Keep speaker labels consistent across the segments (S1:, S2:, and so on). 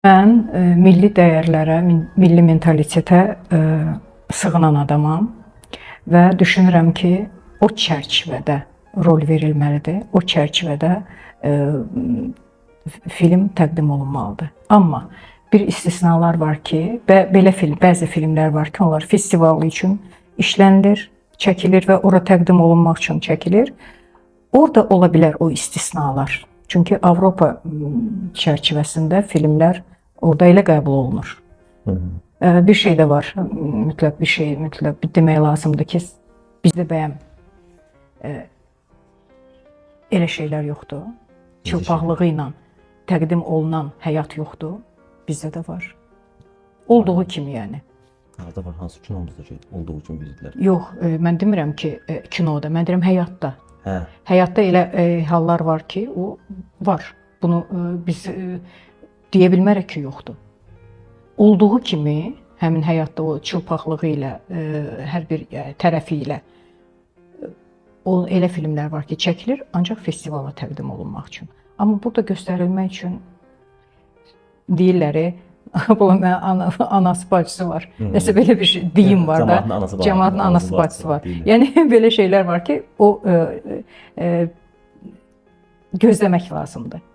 S1: Mən milli dəyərlərə, milli mentalitetə sığınan adamam və düşünürəm ki, o çərçivədə rol verilməlidir, o çərçivədə film təqdim olunmalıdır. Amma bir istisnalar var ki, bəzi filmlər var ki, onlar festival üçün işlənilir, çəkilir və ora təqdim olunmaq üçün çəkilir. Orada ola bilər o istisnalar. Çünki Avropa çərçivəsində filmlər orada elə qəbul olunur. Bir şey də var, mütləq demək lazımdır ki, bizdə bəyəm elə şeylər yoxdur. Çılpaqlığı ilə təqdim olunan həyat yoxdur. Bizdə də var. Olduğu kimi yəni.
S2: Harada var, hansı kinomuzda ki, olduğu kimi bizdilər?
S1: Yox, mən demirəm ki, kinoda, mən deyirəm həyatda.
S2: Hə.
S1: Həyatda elə hallar var ki, o var. Bunu biz deyə bilmərək ki, yoxdur. Olduğu kimi, həmin həyatda o çılpaqlığı ilə, hər bir tərəfi ilə elə filmlər var ki, çəkilir, ancaq festivala təqdim olunmaq üçün. Amma burada göstərilmək üçün deyirlər, anası bacısı var. Nəsə belə bir deyim var da, cəmaatın anası bacısı var. Yəni belə şeylər var ki, o gözləmək lazımdır.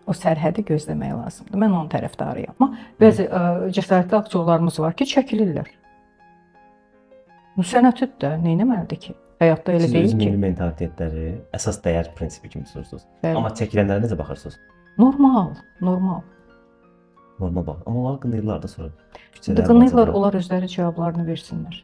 S1: O sərhədi gözləmək lazımdır. Mən onun tərəfdarıyam. Amma bəzi cəsarətli aktyorlarımız var ki, çəkilirlər. Bu sənətidir də, neynəməlidir ki? Həyatda elə deyil ki.
S2: Siz öz milli mentalitetləri əsas dəyər prinsipi kimi tutursunuz. Amma çəkilənlərə necə baxırsınız?
S1: Normal.
S2: Normal bax. Amma onlar qınayırlar da sonra.
S1: Qınayırlar, onlar özləri cavablarını versinlər.